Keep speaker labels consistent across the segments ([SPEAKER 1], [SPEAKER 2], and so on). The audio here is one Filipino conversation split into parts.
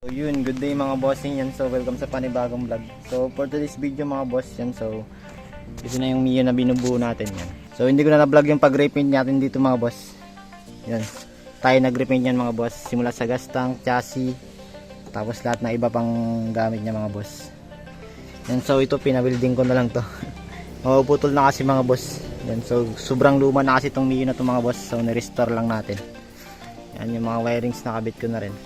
[SPEAKER 1] So yun, good day mga bossing yan. So welcome sa panibagong vlog. So for today's video mga boss yan. So ito na yung Mio na binubuo natin yan. So hindi ko na na-vlog yung pag-repaint natin dito mga boss. Yan. Tayo nag-repaint yan mga boss. Simula sa gas tank, chassis, tapos lahat na iba pang gamit niya mga boss. Yan, so ito pinabuilding ko na lang to. Mapuputol na kasi mga boss. Yan, so sobrang luma na kasi itong Mio na to mga boss. So ni-restore lang natin. Yan yung mga wirings na kabit ko na rin.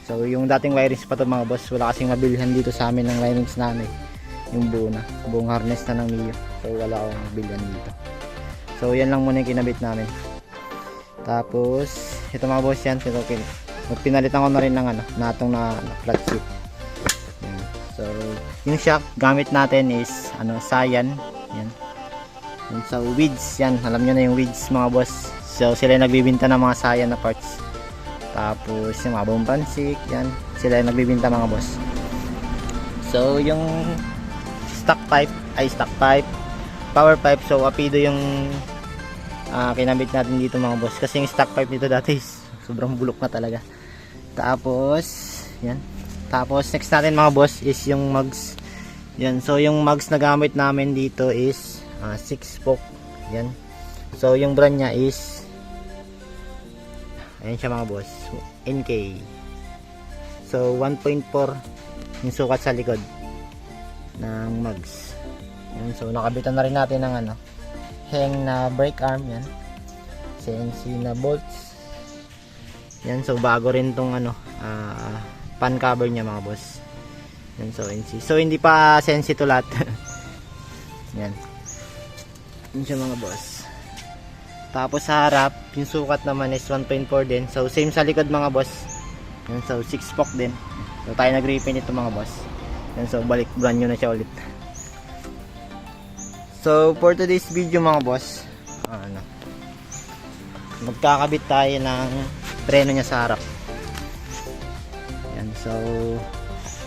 [SPEAKER 1] So yung dating wirings pa to mga boss, wala kasing mabilhan dito sa amin ng wirings namin. Yung buong harness na ng Mio. So wala akong mabilhan dito. So yan lang muna yung kinabit namin. Tapos ito mga boss yan, pinalitan ko na rin ng natong na flat sheet. Yan. So yung shock gamit natin is Saiyan. Yan. Yung sa weeds yan, alam nyo na yung weeds mga boss. So sila yung nagbibinta ng mga Saiyan na parts. Tapos yung mga bombansik, yan, sila yung nagbibinta mga boss. So yung stock pipe, power pipe, so apido yung kinabit natin dito mga boss. Kasi yung stock pipe dito dati is sobrang bulok na talaga. Tapos yan, tapos next natin mga boss is yung mugs. Yan, so yung mugs na gamit namin dito is 6 spoke. Yan, so yung brand nya is ayan siya mga boss, NK. So 1.4 yung sukat sa likod ng mugs. Yan, so nakabitan na rin natin ng hang na brake arm. Yan, CNC na bolts. Yan, so bago rin tong pan cover nya mga boss. Yan, so NC. So hindi pa CNC to lahat. Yan, yun siya mga boss. Tapos sa harap, yung sukat naman is 1.4 din. So same sa likod mga boss. Yan, so 6 spoke din. So tayo nag-repaint ito mga boss. Yan, so balik brand new na siya ulit. So for today's video mga boss, magkakabit tayo ng preno niya sa harap. Yan, so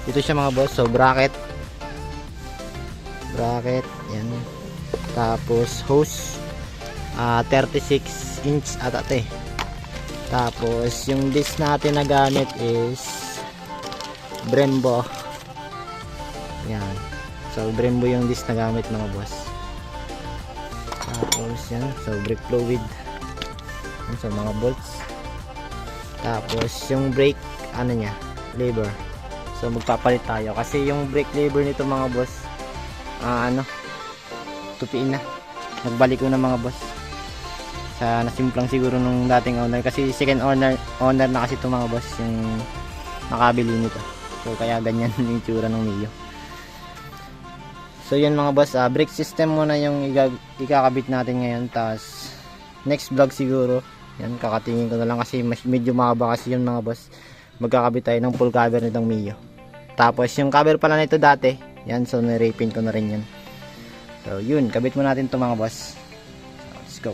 [SPEAKER 1] ito siya mga boss. So bracket, yan. Tapos hose, 36 inch ata ito eh. Tapos yung disc natin na gamit is Brembo. Yan, so Brembo yung disc na gamit mga boss. Tapos yan, so brake fluid. Yan, so mga bolts. Tapos yung brake nya, lever. So magpapalit tayo kasi yung brake lever nito mga boss tupiin na. Nagbalik ko na mga boss. Sa nasimplang siguro nung dating owner kasi second owner na kasi ito mga boss yung nakabili nito. So kaya ganyan yung tsura ng Mio. So yun mga boss, brake system muna yung ikakabit natin ngayon. Tapos next vlog siguro yan, kakatingin ko na lang kasi medyo mahaba kasi yun mga boss. Magkakabit tayo ng full cover nitong Mio. Tapos yung cover pala nito dati yan, so na-repaint ko na rin yan. So yun, kabit mo natin ito mga boss. So, let's go.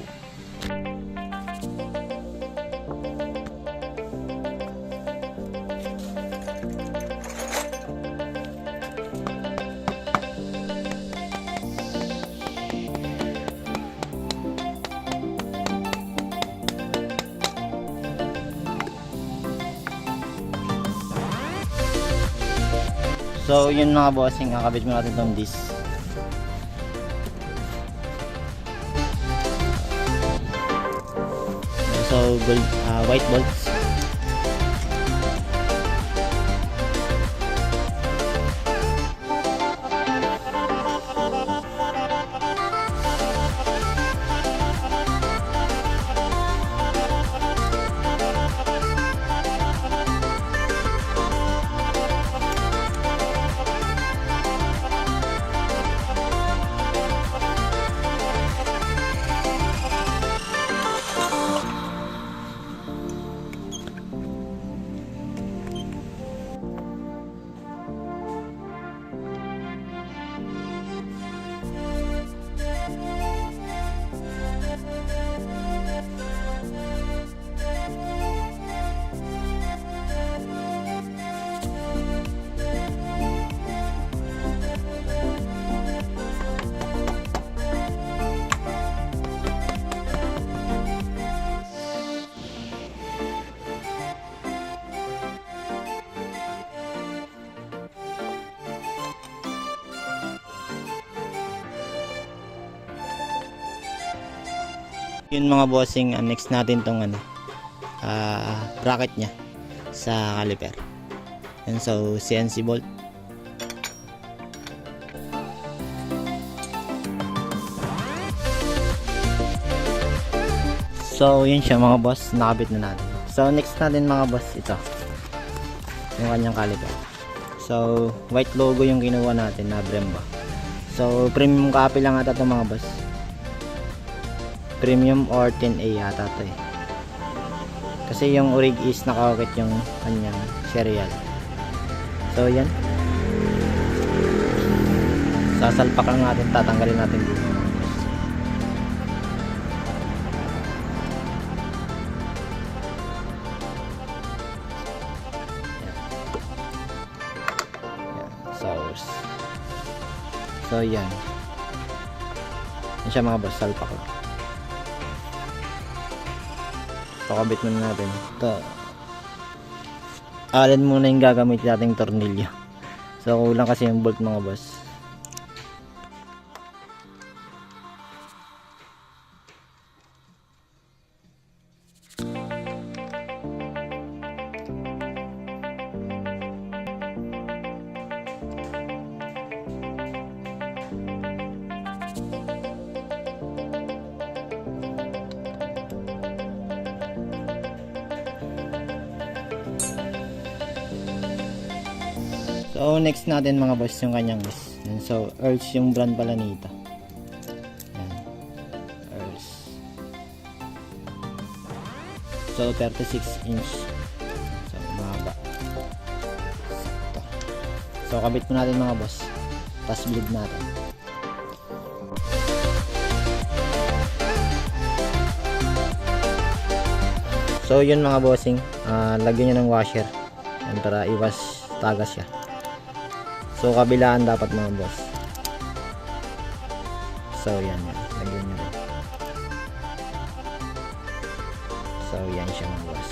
[SPEAKER 1] So yun mga bossing, kakabit mo natin itong disc. So gold, white bolts. Yun mga bossing, next natin tong bracket niya sa caliper. And so CNC bolt. So yun siya mga boss, nakabit na natin. So next natin mga boss, ito yung kanyang caliper. So white logo yung kinuha natin na Brembo. So premium copy lang ata ito mga boss. Premium or 10A yata ito eh. Kasi yung orig is nakawakit yung kanyang serial. So yan. Sasalpak lang natin, tatanggalin natin dito. So yan. Yan siya mga boss, salpak lang. So kabit muna natin. Ito. Alin muna yung gagamit nating tornilyo. So kulang kasi yung bolt mga boss. So next natin mga boss yung kanyang boss. So Earth yung brand pala nito. Yan. Earth. So 36 inch. So mahaba. Ito. So kabit mo natin mga boss. Tapos bleed natin. So yun mga bossing, lagyan nyo ng washer yan, para iwas tagas siya. So kabilaan dapat mga boss. So yan, lagyan nyo rin. So yan siya mga boss.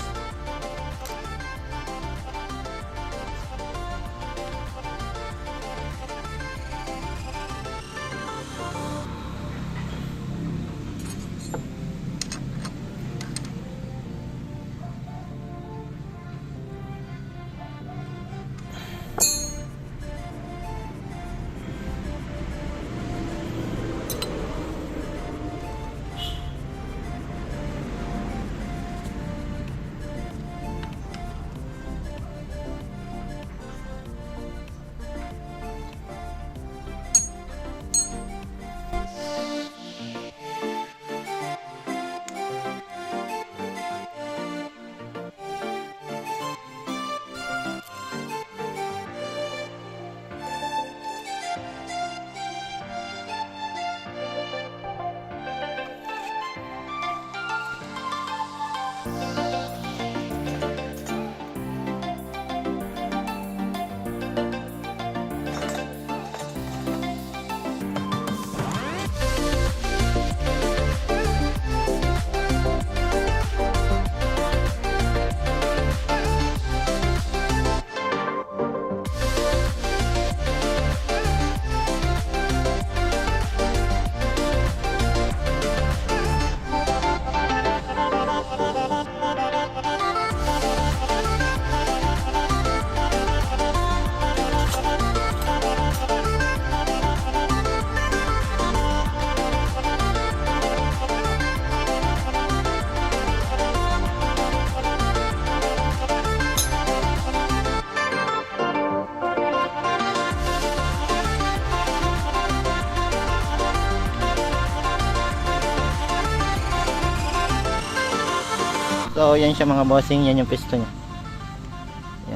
[SPEAKER 1] So yan siya mga bossing, yan yung piston niya.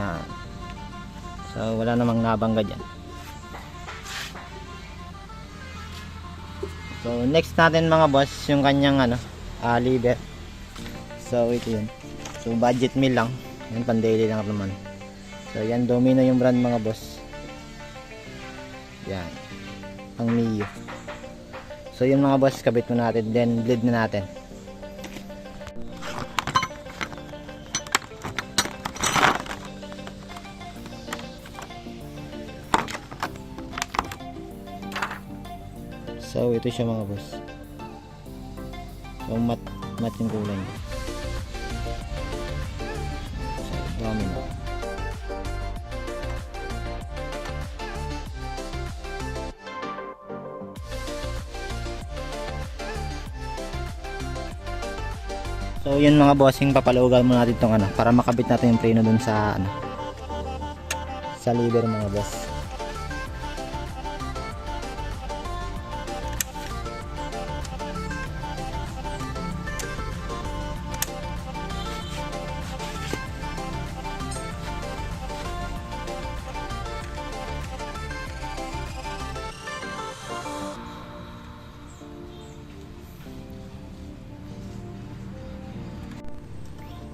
[SPEAKER 1] Yan. So wala namang nabangga dyan. So next natin mga boss, yung kanyang lever. So ito yun. So budget meal lang. Yan, pan-daily lang naman. So yan, Domino yung brand mga boss. Yan. Ang Mio. So yun mga boss, kabit mo natin. Then bleed na natin. So ito siya mga boss. So Match yung kulay niya. So, dami na. So yun mga bossing, papalugan mo natin tong ano para makabit natin yung preno dun sa ano sa lever mga boss.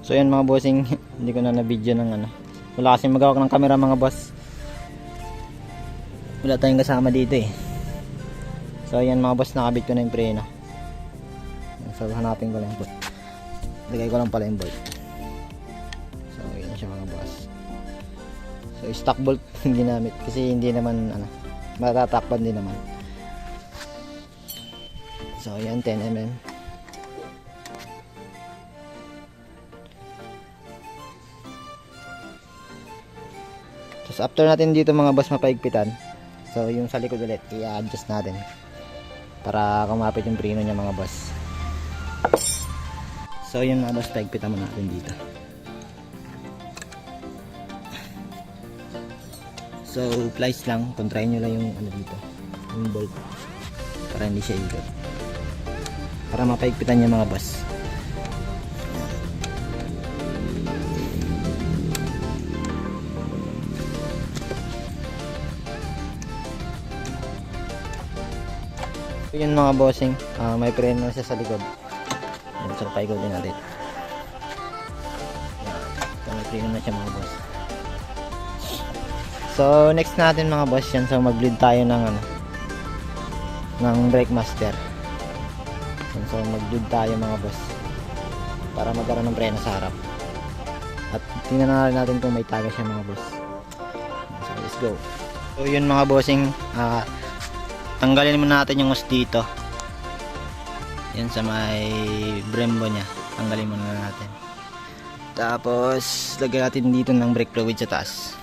[SPEAKER 1] So yan mga bossing, hindi ko na na-video ng ano. Wala kasi magawak ng camera mga boss. Wala tayong kasama dito eh. So yan mga boss, nakabit ko na yung preno. So hanapin ko lang yung bolt. Lagay ko lang pala yung bolt. So yan siya mga boss. So stock bolt yung ginamit kasi hindi naman ano, matatakpan din naman. So yan 10mm. So after natin dito mga boss mapaigpitan, so yung sa likod ulit i-adjust natin para kumapit yung preno niya mga boss. So yun mga boss, paigpitan mo natin dito. So plies lang, kontrahin nyo lang yung ano dito, yung bolt para hindi siya ikot, para mapaigpitan niya mga boss. So yun mga bossing, may preno siya sa likod. Yan, so paikot din natin. Yan, so may preno na siya mga boss. So next natin mga boss yan, so mag-bleed tayo ng ano, ng brake master. Yan, so mag-bleed tayo mga boss para magkaroon ng preno sa harap. At tingnan na natin kung may taga siya mga boss. So let's go. So yun mga bossing, tanggalin muna natin yung hose dito. Yan sa may brembo niya. Tanggalin muna natin. Tapos lagyan natin dito ng brake fluid sa taas.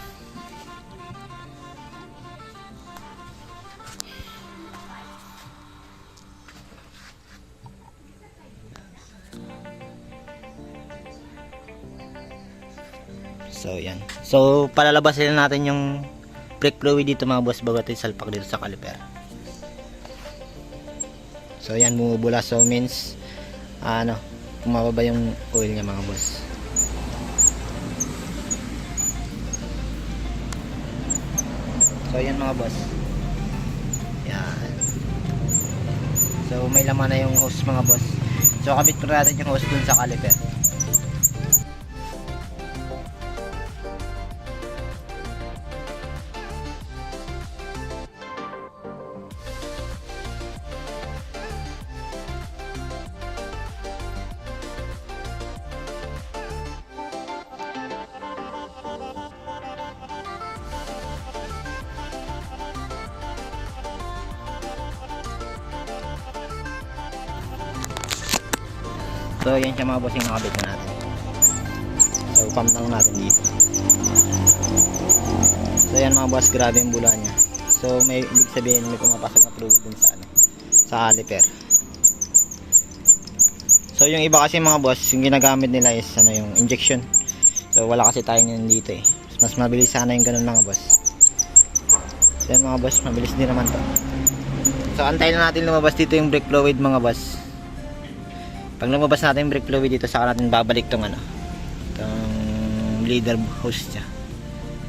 [SPEAKER 1] So yan. So palalabasin natin yung brake fluid dito mga boss bago natin salpak dito sa caliper. So yan, bumubula, so means ano, bumababa yung oil niya mga boss. So yan mga boss. Yan. So may laman na yung hose mga boss. So kabit po natin yung hose dun sa caliper. So yan siya mga boss yung nakabit na natin. So pump lang natin dito. So yan mga boss, grabe yung bula niya. So may ibig sabihin may pumapasok na fluid dun sa ano, sa caliper. So yung iba kasi mga boss, yung ginagamit nila is ano, yung injection. So wala kasi tayo nyan dito eh. Mas mabilis sana yung ganun mga boss. So yan mga boss, mabilis din naman to. So antayin na natin lumabas dito yung brake fluid mga boss. Pag lumabas natin yung brake fluid dito, saka natin babalik tong ano, tong leader hose niya,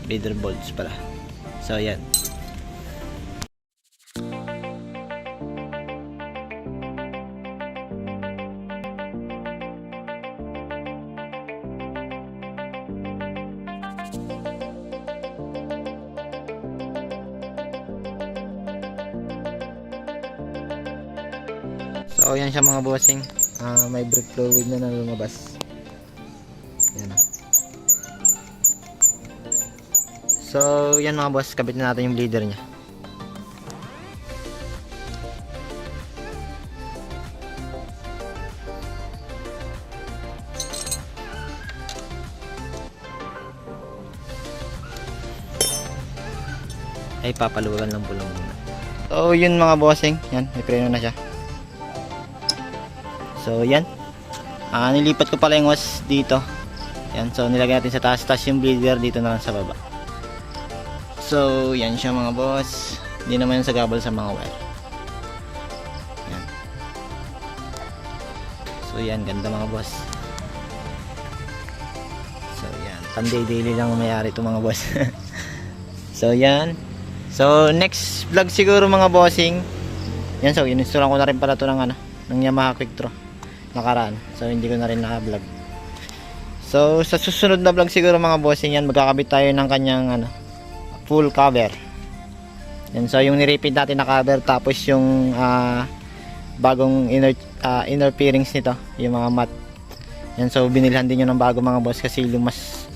[SPEAKER 1] leader bolts pala. So yan. So yan siya mga bossing. May brake fluid na lumabas. Yan. So yan mga boss, kabit na natin yung bleeder nya. ay papaluwagan lang po lang muna. So yun mga bossing, yan, may preno na siya. So yan, nilipat ko pala yung hose dito. Yan, so nilagay natin sa taas, tapos yung bleeder dito na lang sa baba. So yan siya mga boss, hindi naman yung sagabal sa mga wire. Yan. So yan, ganda mga boss. So yan, panday-daily lang mayari ito mga boss. So yan. So next vlog siguro mga bossing. Yan, so ininstalan ko na rin pala ito ng ng Yamaha Quick Draw nakaraan. So hindi ko na rin naka-vlog. So sa susunod na vlog siguro mga bossing yan, magkakabit tayo ng kanyang full cover. Yan, so yung ni-repeat natin na cover, tapos yung bagong inner fairings nito, yung mga mat. Yan, so binilhan din yun ng bago mga boss kasi mas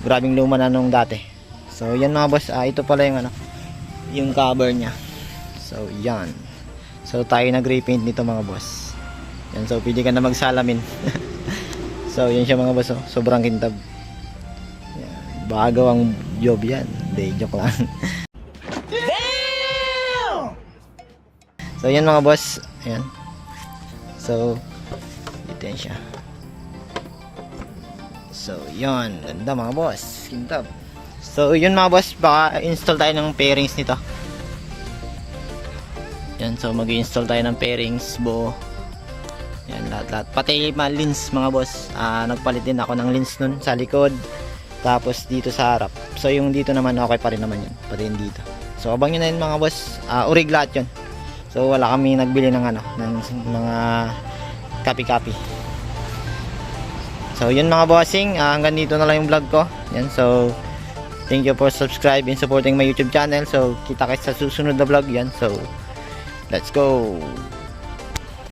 [SPEAKER 1] grabing luma na nung dati. So yan mga boss, ito pala yung yung cover nya. So yan. So tayo nag-repaint nito mga boss. Yan, so pwede ka na magsalamin. So yan siya mga boss, sobrang kintab. Yan, bago ang job yan. Hindi, joke lang. So yan mga boss, ayan. So ito yan siya. So yan, ganda mga boss, kintab. So yun mga boss, baka install tayo ng pairings nito. Yan, so mag-install tayo ng pairings buo. Yan, lahat-lahat. Pati lens mga boss, nagpalit din ako ng lens nun sa likod. Tapos dito sa harap. So yung dito naman okay pa rin naman yun, pati yung dito. So abang nyo na yun mga boss, urig lahat yun. So wala kami nagbili ng ng mga copy. So yun mga bossing, hanggang dito na lang yung vlog ko. Yan, so thank you for subscribing and supporting my YouTube channel. So kita kayo sa susunod na vlog yan. So let's go.